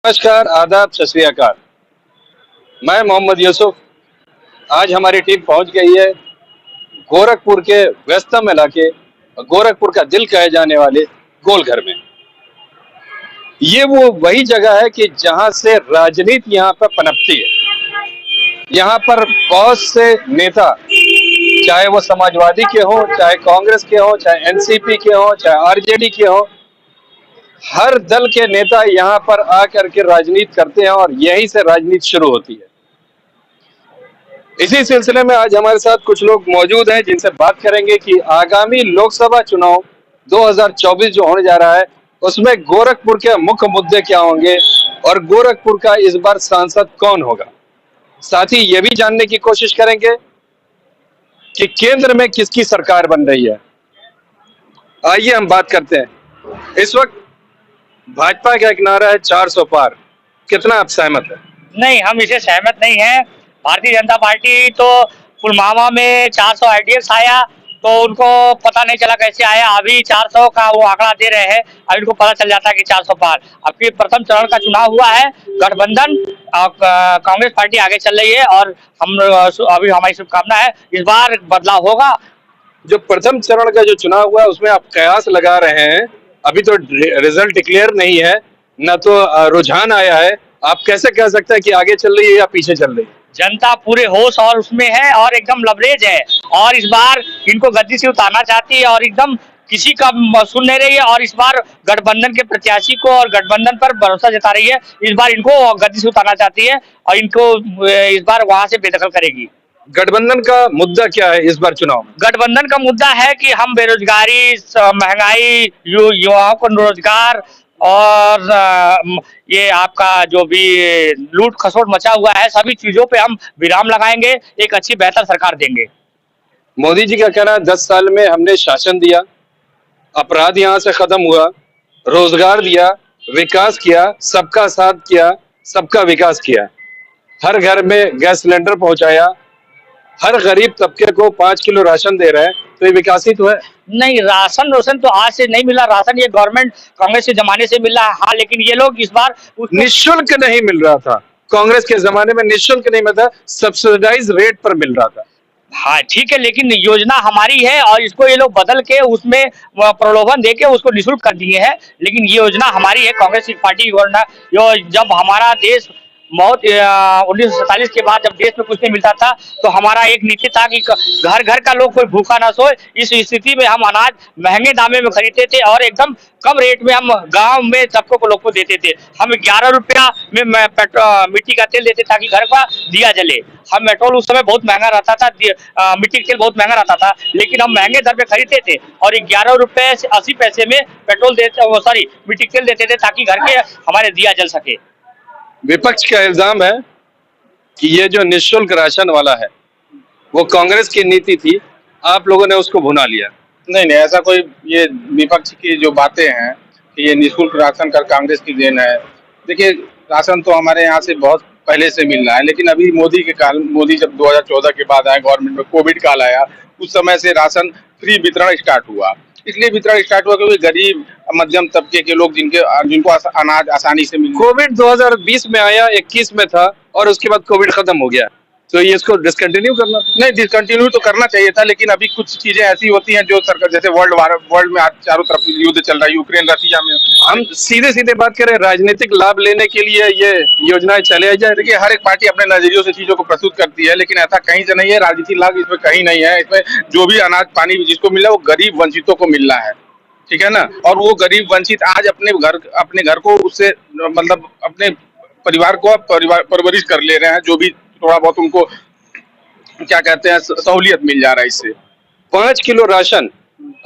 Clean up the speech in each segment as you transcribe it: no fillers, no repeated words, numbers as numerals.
नमस्कार, आदाब, सत श्री अकाल। मैं मोहम्मद यूसुफ। आज हमारी टीम पहुंच गई है गोरखपुर के व्यस्तम इलाके, गोरखपुर का दिल कहे जाने वाले गोलघर में। ये वो वही जगह है कि जहां से राजनीति यहाँ पर पनपती है। यहाँ पर बहुत से नेता, चाहे वो समाजवादी के हों, चाहे कांग्रेस के हों, चाहे एनसीपी के हों, चाहे आरजेडी के हों, हर दल के नेता यहाँ पर आकर के राजनीति करते हैं और यहीं से राजनीति शुरू होती है। इसी सिलसिले में आज हमारे साथ कुछ लोग मौजूद हैं जिनसे बात करेंगे कि आगामी लोकसभा चुनाव 2024 जो होने जा रहा है उसमें गोरखपुर के मुख्य मुद्दे क्या होंगे और गोरखपुर का इस बार सांसद कौन होगा। साथ ही ये भी जानने की कोशिश करेंगे कि केंद्र में किसकी सरकार बन रही है। आइए हम बात करते हैं। इस वक्त भाजपा का एक नारा है 400 पार, कितना आप सहमत है? नहीं, हम इसे सहमत नहीं है। भारतीय जनता पार्टी तो पुलवामा में 400 आईडीएक्स आया तो उनको पता नहीं चला कैसे आया, अभी 400 का वो आंकड़ा दे रहे हैं, अब इनको पता चल जाता है कि 400 पार। अब की प्रथम चरण का चुनाव हुआ है, गठबंधन कांग्रेस पार्टी आगे चल रही है और हम अभी हमारी शुभकामना है इस बार बदलाव होगा। जो प्रथम चरण का जो चुनाव हुआ है उसमें आप कयास लगा रहे हैं, अभी तो रिजल्ट डिक्लेयर नहीं है, न तो रुझान आया है, आप कैसे कह सकते हैं कि आगे चल रही है या पीछे चल रही है? जनता पूरे होश और उसमें है और एकदम लवरेज है और इस बार इनको गद्दी से उतारना चाहती है और एकदम किसी का सुन नहीं रही है और इस बार गठबंधन के प्रत्याशी को और गठबंधन पर भरोसा जता रही है। इस बार इनको गद्दी से उतारना चाहती है और इनको इस बार वहां से बेदखल करेगी। गठबंधन का मुद्दा क्या है इस बार चुनाव में? गठबंधन का मुद्दा है कि हम बेरोजगारी, महंगाई, युवाओं को रोजगार और ये आपका जो भी लूट खसोट मचा हुआ है, सभी चीजों पे हम विराम लगाएंगे, एक अच्छी बेहतर सरकार देंगे। मोदी जी का कहना है 10 साल में हमने शासन दिया, अपराध यहाँ से खत्म हुआ, रोजगार दिया, विकास किया, सबका साथ किया, सबका विकास किया, हर घर में गैस सिलेंडर पहुंचाया, हर गरीब तबके को 5 किलो राशन दे रहे हैं, तो ये विकास ही तो है। नहीं, राशन तो आज से नहीं मिला, राशन ये गवर्नमेंट कांग्रेस के जमाने से मिला है। हाँ, लेकिन ये लोग इस बार निःशुल्क नहीं मिल रहा था, कांग्रेस के जमाने में निःशुल्क नहीं मिलता, सब्सिडाइज रेट पर मिल रहा था। हाँ ठीक है, लेकिन योजना हमारी है और इसको ये लोग बदल के उसमें प्रलोभन देके उसको निःशुल्क कर दिए हैं, लेकिन ये योजना हमारी है, कांग्रेस की पार्टी की योजना। जो जब हमारा देश बहुत 1947 के बाद जब देश में कुछ नहीं मिलता था तो हमारा एक नीति था कि घर घर का लोग कोई भूखा ना सोए। इस स्थिति में हम अनाज महंगे दामे में खरीदते थे और एकदम कम रेट में हम गांव में सबको को लोग को देते थे। हम 11 रुपया में मिट्टी का तेल देते ताकि घर का दिया जले। हम पेट्रोल उस समय बहुत महंगा रहता था, मिट्टी का तेल बहुत महंगा रहता था, लेकिन हम महंगे दर पे खरीदते थे और 11 रुपए से 80 पैसे में पेट्रोल मिट्टी का तेल देते थे ताकि घर के हमारे दिया जल सके। विपक्ष का इल्जाम है कि ये जो निःशुल्क राशन वाला है वो कांग्रेस की नीति थी, आप लोगों ने उसको भुना लिया। नहीं नहीं, ऐसा कोई ये विपक्ष की जो बातें हैं कि ये निःशुल्क राशन का कांग्रेस की देन है। देखिए, राशन तो हमारे यहाँ से बहुत पहले से मिल रहा है, लेकिन अभी मोदी जब 2014 के बाद आए, गवर्नमेंट में कोविड काल आया, उस समय से राशन फ्री वितरण स्टार्ट हुआ। इसलिए वितरण स्टार्ट हुआ क्योंकि गरीब मध्यम तबके के लोग जिनको अनाज आसानी से मिल। कोविड 2020 में आया, 21 में था और उसके बाद कोविड खत्म हो गया, तो ये इसको डिसकंटिन्यू करना? नहीं, डिसकंटिन्यू तो करना चाहिए था, लेकिन अभी कुछ चीजें ऐसी होती हैं जो सरकार, जैसे वर्ल्ड में आज चारों तरफ युद्ध चल रहा है, यूक्रेन रशिया में। हम सीधे बात करें, राजनीतिक लाभ लेने के लिए ये योजनाएं चले जाए। देखिए, हर एक पार्टी अपने नजरियों से चीजों को प्रस्तुत करती है, लेकिन ऐसा कहीं से नहीं है। राजनीतिक लाभ इसमें कहीं नहीं है। इसमें जो भी अनाज पानी जिसको मिल रहा है वो गरीब वंचितों को मिल रहा है, ठीक है ना। और वो गरीब वंचित आज अपने घर को उससे मतलब अपने परिवार को परवरिश कर ले रहे हैं, जो भी थोड़ा बहुत उनको क्या कहते हैं सहूलियत मिल जा रहा है इससे। 5 किलो राशन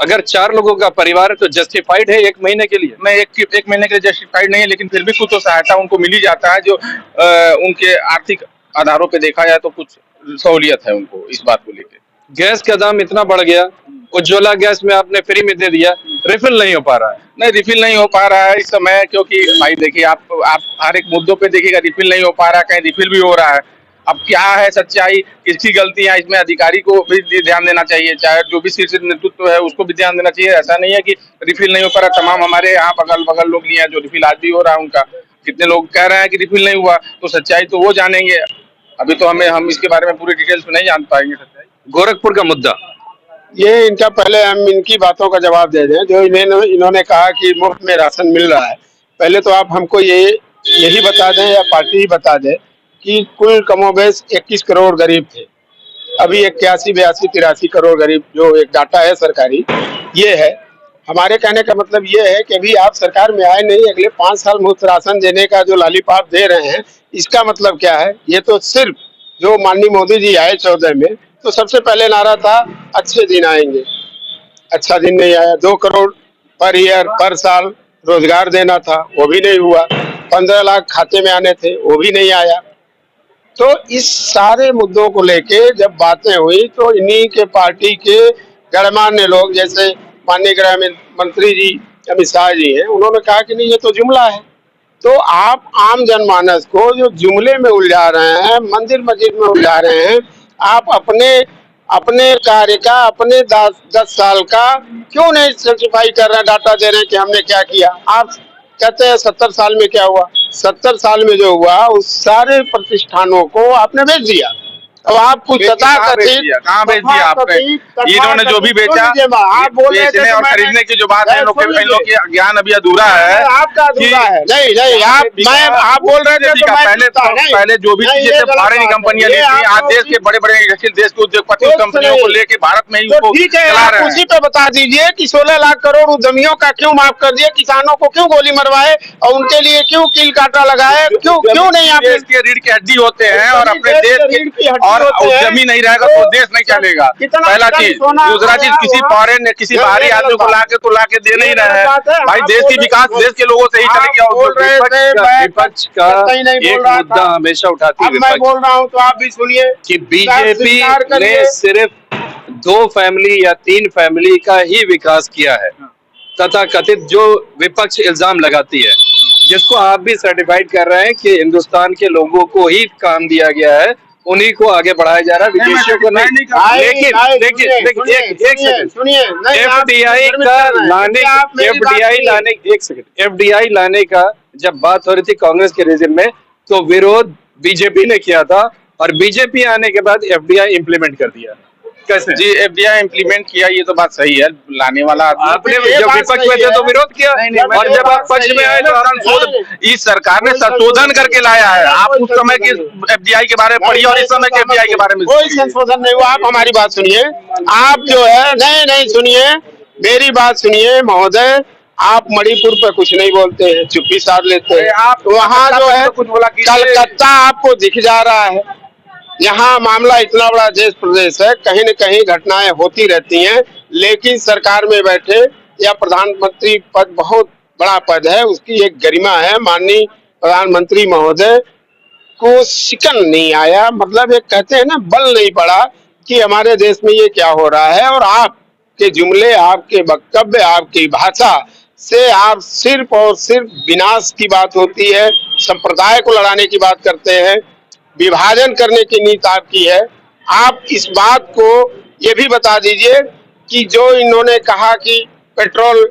अगर 4 लोगों का परिवार है तो जस्टिफाइड है 1 महीने के लिए? नहीं, एक महीने के लिए जस्टिफाइड नहीं है, लेकिन फिर भी कुछ तो सहायता उनको मिल ही जाता है, जो उनके आर्थिक आधारों पे देखा जाए तो कुछ सहूलियत है उनको इस बात को लेकर। गैस का दाम इतना बढ़ गया, उज्ज्वला गैस में आपने फ्री में दे दिया, रिफिल नहीं हो पा रहा है। नहीं, रिफिल नहीं हो पा रहा है इस समय, क्योंकि भाई देखिए, आप हर एक मुद्दों पे देखिएगा रिफिल नहीं हो पा रहा है, कहीं रिफिल भी हो रहा है। अब क्या है सच्चाई, किसकी गलती है इसमें? अधिकारी को भी ध्यान देना चाहिए, चाहे जो भी शीर्ष नेतृत्व है उसको भी ध्यान देना चाहिए। ऐसा नहीं है कि रिफिल नहीं हो पा रहा, तमाम हमारे यहाँ बगल लोग नहीं है जो रिफिल आज भी हो रहा है उनका। कितने लोग कह रहे हैं कि रिफिल नहीं हुआ, तो सच्चाई तो वो जानेंगे। अभी तो हम इसके बारे में पूरी डिटेल्स में नहीं जान पाएंगे सच्चाई। गोरखपुर का मुद्दा, ये इनका पहले हम इनकी बातों का जवाब दे दें। जो इन्होंने कहा कि मुफ्त में राशन मिल रहा है, पहले तो आप हमको यही बता दें या पार्टी ही बता दे कि कुल कमोबेश 21 करोड़ गरीब थे, अभी 81, 82, 83 करोड़ गरीब, जो एक डाटा है सरकारी ये है। हमारे कहने का मतलब ये है कि अभी आप सरकार में आए नहीं, अगले 5 साल मुफ्त राशन देने का जो लॉलीपॉप दे रहे हैं, इसका मतलब क्या है? ये तो सिर्फ जो माननीय मोदी जी आए 14 में, तो सबसे पहले नारा था अच्छे दिन आएंगे, अच्छा दिन नहीं आया। 2 करोड़ पर ईयर पर साल रोजगार देना था, वो भी नहीं हुआ। 15 लाख खाते में आने थे, वो भी नहीं आया। तो इस सारे मुद्दों को लेके जब बातें हुई तो इन्हीं के पार्टी के गणमान्य लोग, जैसे माननीय गृह मंत्री जी अमित शाह जी हैं, उन्होंने कहा कि नहीं ये तो जुमला है। तो आप आम जनमानस को जो जुमले में उलझा रहे हैं, मंदिर मस्जिद में उलझा रहे हैं, आप अपने कार्य का, अपने 10 साल का क्यों नहीं सर्टिफाई कर रहे हैं, डाटा दे रहे हैं कि हमने क्या किया। आप कहते हैं 70 साल में क्या हुआ? 70 साल में जो हुआ उस सारे प्रतिष्ठानों को आपने बेच दिया। अब आप कुछ कहाँ बेच दिया आपने? इन्होंने जो भी बेचा, आप बोल रहे बेचने और खरीदने की जो बात है, इन लोग की ज्ञान अभी अधूरा है। आपका अधूरा है। नहीं आप बोल रहे थे पहले जो भी चीजें फॉरेन कंपनियां लेती, आज देश के बड़े बड़े देश के उद्योगपति कंपनियों को लेके भारत में ही ठीक है, आप उसी पे बता दीजिए कि 16 लाख करोड़ उद्यमियों का क्यों माफ कर दिए, किसानों को क्यों गोली मरवाए और उनके लिए क्यों कील काटा लगाए, क्यों नहीं? आप देश के रीढ़ की हड्डी होते हैं और अपने देश की और उद्यमी नहीं रहेगा तो देश नहीं चलेगा। पहला चीज। दूसरा चीज, किसी बाहरी आदमी को लाके दे नहीं रहे हैं भाई। देश की विकास देश के लोगों से ही चलेगी। विपक्ष का एक मुद्दा हमेशा उठाती है, मैं बोल रहा हूँ तो आप भी सुनिए कि बीजेपी ने सिर्फ 2 फैमिली या 3 फैमिली का ही विकास किया है, तथा कथित जो विपक्ष इल्जाम लगाती है, जिसको आप भी सर्टिफाइड कर रहे हैं कि हिंदुस्तान के लोगों को ही काम दिया गया है, उन्हीं को आगे बढ़ाया जा रहा है, विदेशियों को नहीं। लेकिन देखिए सुनिए, एफडीआई लाने का जब बात हो रही थी कांग्रेस के रिजिम में, तो विरोध बीजेपी ने किया था और बीजेपी आने के बाद एफडीआई इम्प्लीमेंट कर दिया। कैसे? जी, एफडीआई इम्प्लीमेंट किया, ये तो बात सही है। लाने वाला आपने जब विपक्ष में थे तो विरोध किया, और जब आप पक्ष में आए तो इस सरकार ने संशोधन करके लाया है। आप उस समय के एफडीआई के बारे में पढ़िए और इस समय के एफडीआई के बारे में। कोई संशोधन नहीं हुआ। आप हमारी बात सुनिए, आप जो है नहीं सुनिए, मेरी बात सुनिए महोदय। आप मणिपुर पे कुछ नहीं बोलते हैं, चुप्पी साध लेते हैं। आप वहाँ जो है कलकत्ता आपको दिख जा रहा है। यहाँ मामला इतना बड़ा देश प्रदेश है, कहीं न कहीं घटनाएं होती रहती हैं, लेकिन सरकार में बैठे या प्रधानमंत्री पद बहुत बड़ा पद है, उसकी एक गरिमा है। माननीय प्रधानमंत्री महोदय को शिकन नहीं आया, मतलब एक कहते हैं ना, बल नहीं पड़ा कि हमारे देश में ये क्या हो रहा है। और आपके जुमले, आपके वक्तव्य, आपकी भाषा से आप सिर्फ और सिर्फ विनाश की बात होती है, संप्रदाय को लड़ाने की बात करते हैं, विभाजन करने की नीति आपकी है। आप इस बात को ये भी बता दीजिए कि जो इन्होंने कहा कि पेट्रोल,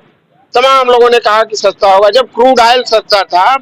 तमाम लोगों ने कहा कि सस्ता होगा, जब क्रूड ऑयल सस्ता था,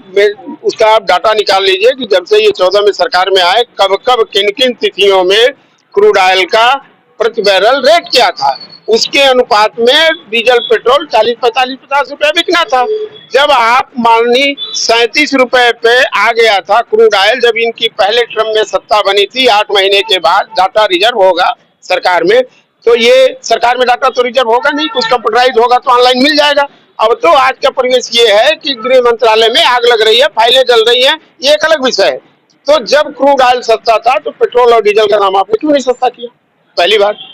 उसका आप डाटा निकाल लीजिए कि जब से ये 14 में सरकार में आए, कब किन किन तिथियों में क्रूड ऑयल का प्रति बैरल रेट क्या था, उसके अनुपात में डीजल पेट्रोल 40, 45, 50 रुपए बिकना था। जब आप माननीय 37 रुपए पे आ गया था क्रूड ऑयल, जब इनकी पहले टर्म में सत्ता बनी थी, 8 महीने के बाद डाटा रिजर्व होगा सरकार में, तो ये सरकार में डाटा तो रिजर्व होगा नहीं, कुछ कंप्यूटराइज होगा तो ऑनलाइन मिल जाएगा। अब तो आज का परिवेश ये है कि गृह मंत्रालय में आग लग रही है, फाइलें जल रही हैं, ये एक अलग विषय है। तो जब क्रूड ऑयल सस्ता था तो पेट्रोल और डीजल का नाम आपने क्यों नहीं सस्ता किया? पहली बात।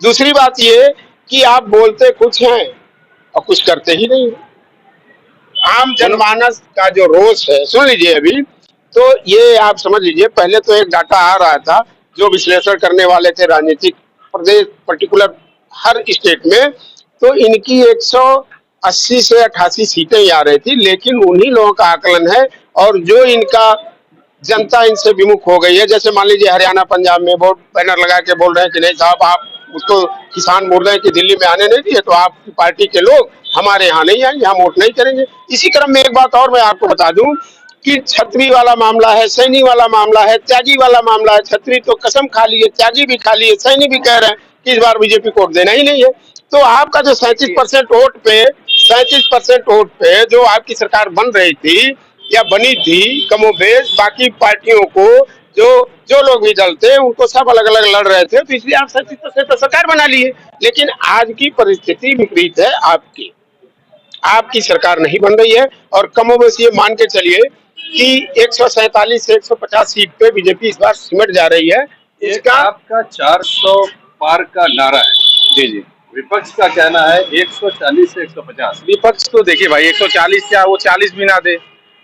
दूसरी बात ये कि आप बोलते कुछ हैं और कुछ करते ही नहीं। आम जनमानस का जो रोष है, सुन लीजिए अभी, तो ये आप समझ लीजिए, पहले तो एक डाटा आ रहा था जो विश्लेषण करने वाले थे राजनीतिक प्रदेश, पर्टिकुलर हर स्टेट में, तो इनकी 180 से 88 सीटें ही आ रही थी, लेकिन उन्हीं लोगों का आकलन है। और जो इनका जनता इनसे विमुख हो गई है, जैसे मान लीजिए हरियाणा, पंजाब में वोट बैनर लगा के बोल रहे हैं कि नहीं साहब, आप उसको किसान बोल रहे हैं कि दिल्ली में आने नहीं दिए, तो आपकी पार्टी के लोग हमारे यहाँ नहीं आएंगे, हम वोट नहीं करेंगे। इसी क्रम में एक बात और मैं आपको बता दूं कि छतरी वाला मामला है, सैनी वाला मामला है, त्यागी वाला मामला है। छतरी तो कसम खा ली है, त्यागी भी खा ली है, सैनी भी कह रहे हैं कि इस बार बीजेपी को वोट देना ही नहीं है। तो आपका जो 37% वोट पे जो आपकी सरकार बन रही थी या बनी थी कमोबेश, बाकी पार्टियों को जो जो लोग भी दल थे उनको सब अलग अलग लड़ रहे थे, तो इसलिए आप 37% तो सरकार बना लिए। लेकिन आज की परिस्थिति विपरीत है, आपकी सरकार नहीं बन रही है। और कमोबेश ये मान के चलिए कि 147 से 150 सीट पे बीजेपी इस बार सिमट जा रही है। इसका आपका 400 पार का नारा है। जी जी। विपक्ष का कहना है 140 से 150। विपक्ष तो देखिए भाई 140 क्या, वो 40 भी ना दे,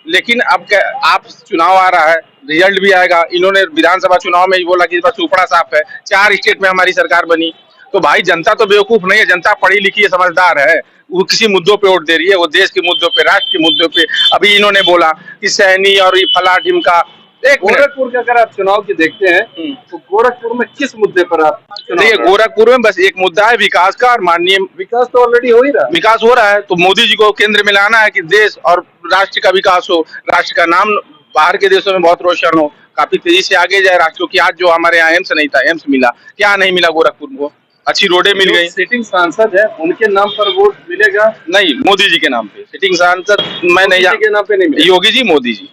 लेकिन अब आप चुनाव आ रहा है, रिजल्ट भी आएगा। इन्होंने विधानसभा चुनाव में ही बोला कि इस बार चूपड़ा साफ है, 4 स्टेट में हमारी सरकार बनी। तो भाई जनता तो बेवकूफ नहीं है, जनता पढ़ी लिखी है, समझदार है। वो किसी मुद्दों पे वोट दे रही है, वो देश के मुद्दों पे, राष्ट्र के मुद्दों पे। अभी इन्होंने बोला कि सैनी और ये फला ढिमका। एक गोरखपुर का अगर आप चुनाव की देखते हैं तो गोरखपुर में किस मुद्दे पर आप देखिए, गोरखपुर में बस एक मुद्दा है विकास का, और माननीय विकास तो ऑलरेडी हो ही रहा है। विकास हो रहा है, तो मोदी जी को केंद्र में लाना है कि देश और राष्ट्र का विकास हो, राष्ट्र का नाम बाहर के देशों में बहुत रोशन हो, काफी तेजी से आगे जाए राष्ट्र। क्योंकि आज जो हमारे यहाँ एम्स नहीं था, एम्स मिला, क्या नहीं मिला गोरखपुर को? अच्छी रोडें मिल गई। सिटिंग सांसद है, उनके नाम पर वोट मिलेगा? नहीं, मोदी जी के नाम पे सिटिंग सांसद मैं नहीं के नाम पे नहीं मिलेगा। योगी जी, मोदी जी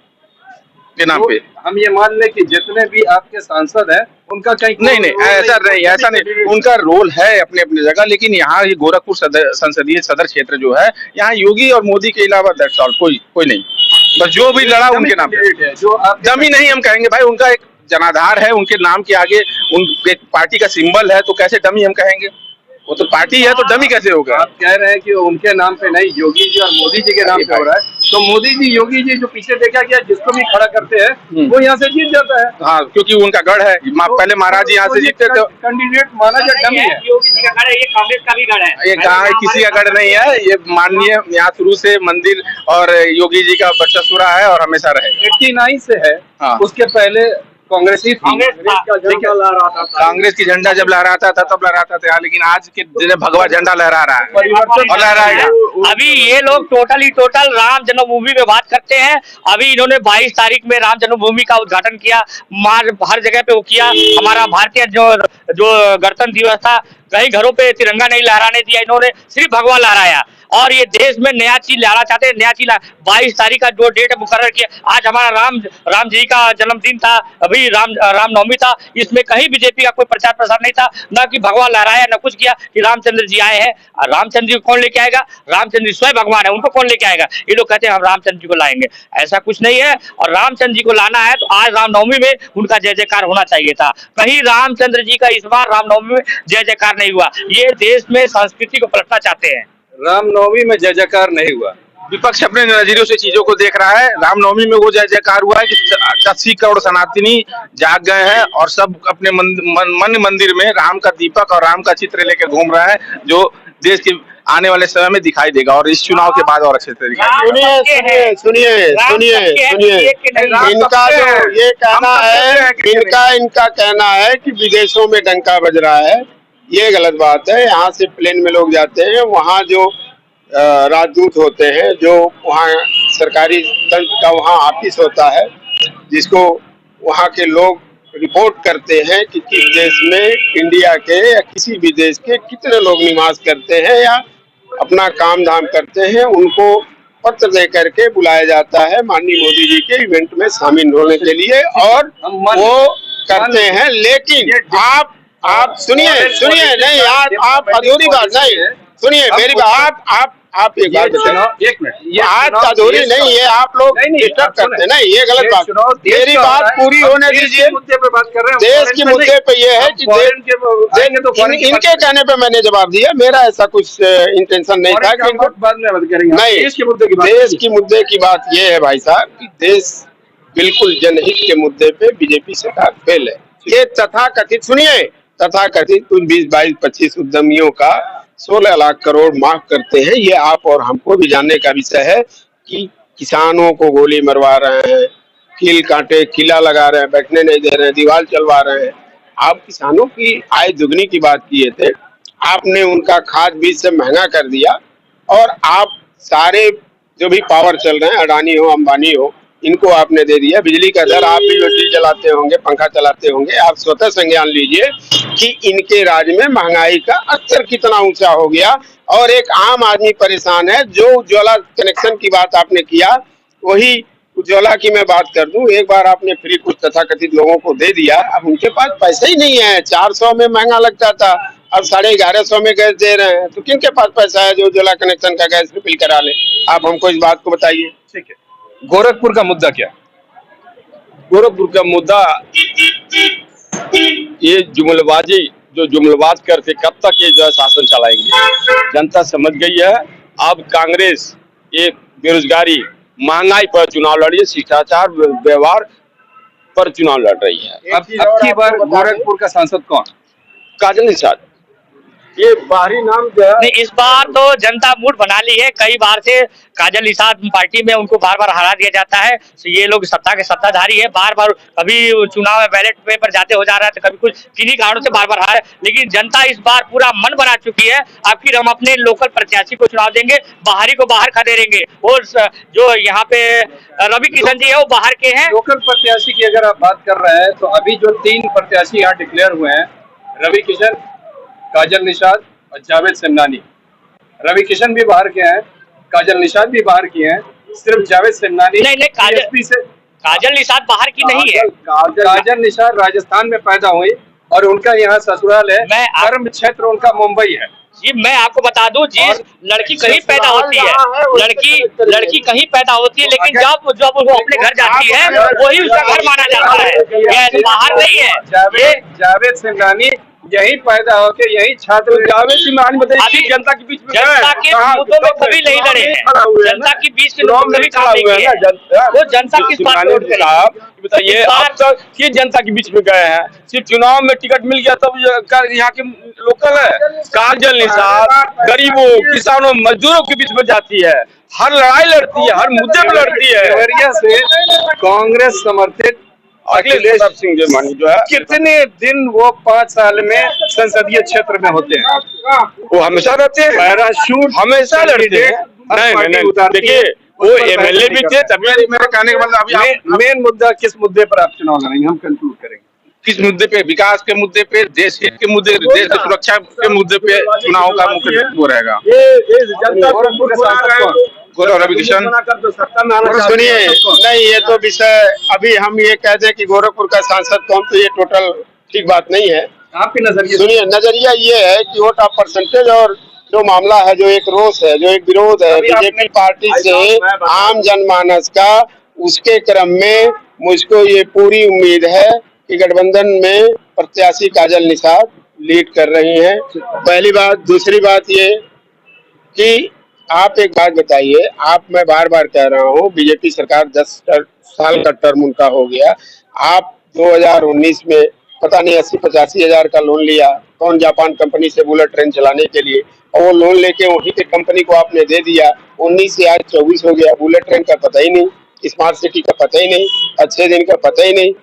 के नाम पे हम ये मान लें कि जितने भी आपके सांसद हैं उनका कहीं नहीं, ऐसा नहीं, उनका रोल है अपने अपने जगह। लेकिन यहाँ ये गोरखपुर संसदीय सदर क्षेत्र जो है, यहाँ योगी और मोदी के अलावा दैट्स ऑल, कोई नहीं। बस जो भी लड़ा उनके नाम पे। जो आप डमी नहीं हम कहेंगे भाई, उनका एक जनाधार है, उनके नाम के आगे उनके पार्टी का सिंबल है, तो कैसे डमी हम कहेंगे? वो तो पार्टी है, तो डमी कैसे होगा? आप कह रहे हैं कि उनके नाम पे नहीं, योगी जी और मोदी जी के नाम पे हो रहा है। तो मोदी जी, योगी जी जो पीछे देखा गया, जिसको भी खड़ा करते हैं वो यहाँ से जीत जाता है। हाँ, क्योंकि उनका गढ़ है। पहले महाराज जी यहाँ से जीतते थे। कैंडिडेट माना जाए डमी है। योगी जी का गढ़ है, ये कांग्रेस का भी गढ़ है। ये कहाँ किसी का गढ़ नहीं है, ये माननीय यहाँ शुरू से मंदिर और योगी जी का वर्चस्व है और हमेशा रहेगा। 89 से है। हाँ। उसके पहले कांग्रेस की झंडा जब लहराता था तब लहराता था, लेकिन आज के दिन भगवा झंडा लहरा रहा है और लहराएगा। अभी ये लोग टोटल राम जन्मभूमि में बात करते हैं। अभी इन्होंने 22 तारीख में राम जन्मभूमि का उद्घाटन किया, हर जगह पे वो किया। हमारा भारतीय जो गणतंत्र दिवस था, कई घरों पे तिरंगा नहीं लहराने दिया, इन्होंने सिर्फ भगवा लहराया। और ये देश में नया चीज लाना चाहते हैं, नया चीज 22 तारीख का जो डेट मुकर्रर किया, आज हमारा राम जी का जन्मदिन था, अभी रामनवमी था, इसमें कहीं बीजेपी का कोई प्रचार प्रसार नहीं था, न कि भगवान लहराया, न कुछ किया कि रामचंद्र जी आए हैं। रामचंद्र जी को कौन लेके आएगा? रामचंद्र जी स्वयं भगवान है, उनको कौन लेके आएगा? ये लोग कहते हैं हम रामचंद्र जी को लाएंगे, ऐसा कुछ नहीं है। और रामचंद्र जी को लाना है तो आज रामनवमी में उनका जय जयकार होना चाहिए था। कहीं रामचंद्र जी का इस बार रामनवमी में जय जयकार नहीं हुआ। ये देश में संस्कृति को पलटना चाहते हैं। रामनवमी में जय जयकार नहीं हुआ। विपक्ष अपने नजरियों से चीजों को देख रहा है। रामनवमी में वो जय जयकार हुआ है कि 80 करोड़ सनातनी जाग गए हैं और सब अपने मन मंदिर में राम का दीपक और राम का चित्र लेकर घूम रहे हैं, जो देश के आने वाले समय में दिखाई देगा और इस चुनाव के बाद और अच्छे से दिखाई देगा। सुनिए, इनका जो ये कहना है, इनका कहना है कि विदेशों में डंका बज रहा है, ये गलत बात है। यहाँ से प्लेन में लोग जाते हैं, वहाँ जो राजदूत होते हैं, जो वहाँ सरकारी तंत्र का वहाँ ऑफिस होता है, जिसको वहाँ के लोग रिपोर्ट करते हैं कि किस देश में, इंडिया के या किसी भी देश के कितने लोग निवास करते हैं या अपना काम धाम करते हैं, उनको पत्र दे करके बुलाया जाता है माननीय मोदी जी के इवेंट में शामिल होने के लिए, और वो करते हैं। लेकिन आप सुनिए नहीं, आप अधूरी बात नहीं सुनिए मेरी बात। आप एक बात बताइए, एक मिनट, आज अधूरी नहीं है, आप लोग डिस्टर्ब करते हैं। नहीं, ये गलत बात। मेरी बात पूरी होने दीजिए। मुद्दे पे बात कर रहे हैं, देश के मुद्दे पे ये है कि इनके कहने पे मैंने जवाब दिया, मेरा ऐसा कुछ इंटेंशन नहीं था कि बाद में बात करेंगे। नहीं, देश के मुद्दे की बात ये है भाई साहब कि देश बिल्कुल जनहित के मुद्दे पे बीजेपी सरकार फेल है। ये तथाकथित कुछ 20, 22, 25 उद्यमियों का 16 लाख करोड़ माफ करते हैं। ये आप और हमको भी जानने का विषय है कि किसानों को गोली मरवा रहे हैं, कील कांटे किला लगा रहे हैं, बैठने नहीं दे रहे हैं, दीवार चलवा रहे हैं। आप किसानों की आय दुगनी की बात किए थे, आपने उनका खाद बीज से महंगा कर दिया, और आप सारे जो भी पावर चल रहे हैं, अडानी हो, अंबानी हो, इनको आपने दे दिया। बिजली का दर, आप भी बिजली जलाते होंगे, पंखा चलाते होंगे, आप स्वतः संज्ञान लीजिए कि इनके राज में महंगाई का स्तर कितना ऊंचा हो गया और एक आम आदमी परेशान है। जो उज्ज्वला कनेक्शन की बात आपने किया, वही उज्ज्वला की मैं बात कर दूं, एक बार आपने फ्री कुछ तथाकथित लोगों को दे दिया, अब उनके पास पैसे ही नहीं है। 400 में महंगा लगता था, अब 1150 में गैस दे रहे हैं, तो किनके पास पैसा है जो उज्ज्वला कनेक्शन का गैस रिफिल करा ले? आप हमको इस बात को बताइए। ठीक है, गोरखपुर का मुद्दा क्या? गोरखपुर का मुद्दा ये जुमलबाजी, जो जुमलबाज करके कब तक ये जो है शासन चलाएंगे? जनता समझ गई है। अब कांग्रेस एक बेरोजगारी, महंगाई पर चुनाव लड़ी है, शिष्टाचार व्यवहार पर चुनाव लड़ रही है। अब की बार गोरखपुर का सांसद कौन? काजल निषाद, ये बाहरी नाम जो है। नहीं, इस बार तो जनता मूड बना ली है। कई बार से काजल निषाद पार्टी में उनको बार बार हरा दिया जाता है, तो ये लोग सत्ता के सत्ताधारी है। बार बार कभी चुनाव में बैलेट पेपर जाते हो जा रहा है, तो कभी कुछ किन्हीं कारणों से बार बार हार। लेकिन जनता इस बार पूरा मन बना चुकी है, आखिर हम अपने लोकल प्रत्याशी को चुनाव देंगे, बाहरी को बाहर खदेड़ेंगे। और जो यहाँ पे रवि किशन जी है वो बाहर के हैं। लोकल प्रत्याशी की अगर आप बात कर रहे हैं तो अभी जो 3 प्रत्याशी यहाँ डिक्लेयर हुए हैं, रवि किशन, काजल निषाद और जावेद सिमनानी। रवि किशन भी बाहर के हैं, काजल निषाद भी बाहर की हैं, सिर्फ जावेद सिमनानी नहीं, काजल निषाद बाहर की नहीं है। काजल निषाद राजस्थान में पैदा हुई और उनका यहाँ ससुराल है, कर्म क्षेत्र उनका मुंबई है। जी मैं आपको बता दूं, जिस लड़की कहीं पैदा होती है, लड़की कहीं पैदा होती है, लेकिन जब वो अपने घर जाती है वही उसका घर माना जाता है, ये बाहर नहीं है। जावेद सिमनानी यही पैदा होके यही छात्र। जावेद सिमनानी बताइए, जनता के बीच में जनता के मुद्दों में कभी नहीं लड़े हैं, जनता के बीच के लोग कभी काम नहीं किए हैं। वो जनता किस बात पे बताइए, आप तक ये जनता के बीच में गए हैं, सिर्फ चुनाव में टिकट मिल गया तब यहाँ के लोकल है? काजल निषाद गरीबों, किसानों, मजदूरों के बीच में जाती है, हर लड़ाई लड़ती है, हर मुद्दे पे लड़ती है। देवरिया से कांग्रेस समर्थित अखिलेश सिंह मानी जो है, कितने दिन वो 5 साल में संसदीय क्षेत्र में होते हैं? वो हमेशा रहते हैं, पैराशूट हमेशा लड़ते हैं। नहीं, देखिए वो एमएलए भी थे, तभी मेरे कहने का मतलब अभी मेन मुद्दा किस मुद्दे पर आप चुनाव लड़ेंगे, हम कंक्लूड करेंगे। किस मुद्दे पे? विकास के मुद्दे पे, देश हित के मुद्दे, देश की सुरक्षा के मुद्दे पे चुनाव का मुख्य वो रहेगा। गोरखपुर का सांसद कौन? रवि किशन। सुनिए, नहीं ये तो विषय अभी हम ये कह दें कि गोरखपुर का सांसद कौन, तो ये टोटल ठीक बात नहीं है। आपके नजरिए? सुनिए, नजरिया ये है कि वोट ऑफ परसेंटेज और जो मामला है, जो एक रोष है, जो एक विरोध है बीजेपी पार्टी से आम जनमानस का, उसके क्रम में मुझको ये पूरी उम्मीद है कि गठबंधन में प्रत्याशी काजल निषाद लीड कर रही हैं। पहली बात। दूसरी बात ये कि आप एक बात बताइए, मैं बार बार कह रहा हूँ, बीजेपी सरकार 10 साल का टर्म उनका हो गया। आप 2019 में पता नहीं 80-85 हजार का लोन लिया, कौन जापान कंपनी से बुलेट ट्रेन चलाने के लिए, और वो लोन लेके वहीं के कंपनी को आपने दे दिया। 19 से आज 24 हो गया, बुलेट ट्रेन का पता ही नहीं, स्मार्ट सिटी का पता ही नहीं, अच्छे दिन का पता ही नहीं।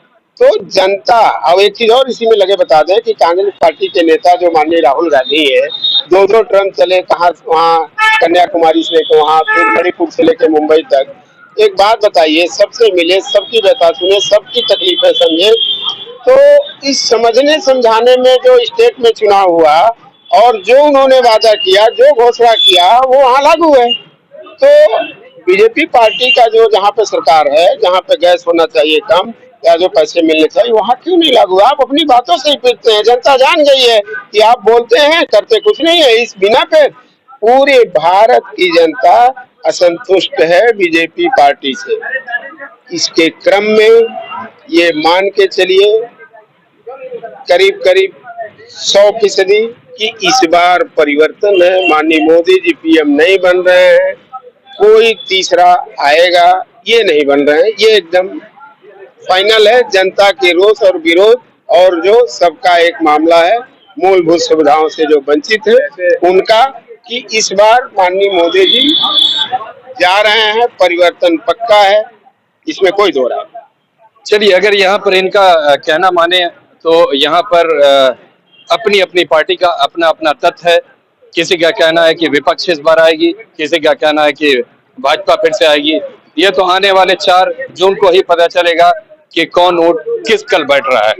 तो जनता, अब एक चीज और इसी में लगे बता दें कि कांग्रेस पार्टी के नेता जो माननीय राहुल गांधी है, 2-2 टर्म चले, कहाँ वहाँ कन्याकुमारी से लेकर वहाँ, फिर मणिपुर से लेकर मुंबई तक। एक बात बताइए, सबसे मिले, सबकी व्यथा सुने, सबकी तकलीफें समझे, तो इस समझने समझाने में जो स्टेट में चुनाव हुआ और जो उन्होंने वादा किया, जो घोषणा किया, वो वहाँ लागू है। तो बीजेपी पार्टी का जो जहाँ पे सरकार है, जहाँ पे गैस होना चाहिए कम या जो पैसे मिलने चाहिए, वहाँ क्यों नहीं लागू? आप अपनी बातों से ही पीटते हैं। जनता जान गई है कि आप बोलते हैं, करते कुछ नहीं है। इस बिना पे पूरे भारत की जनता असंतुष्ट है बीजेपी पार्टी से। इसके क्रम में ये मान के चलिए करीब 100% कि इस बार परिवर्तन है। माननीय मोदी जी पीएम नहीं बन रहे हैं, कोई तीसरा आएगा, ये नहीं बन रहे हैं, ये एकदम फाइनल है। जनता के रोष और विरोध और जो सबका एक मामला है, मूलभूत सुविधाओं से जो वंचित है उनका, कि इस बार माननीय मोदी जी जा रहे हैं, परिवर्तन पक्का है, इसमें कोई दो राय। चलिए, अगर यहाँ पर इनका कहना माने तो यहाँ पर अपनी अपनी पार्टी का अपना अपना तथ्य है। किसी का कहना है कि विपक्ष इस बार आएगी, किसी का कहना है कि भाजपा फिर से आएगी। ये तो आने वाले 4 जून को ही पता चलेगा कि कौन वोट किस कल बैठ रहा है।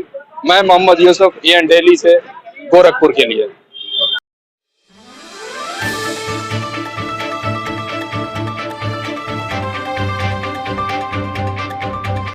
मैं मोहम्मद यूसुफ, EN डेली से गोरखपुर के लिए।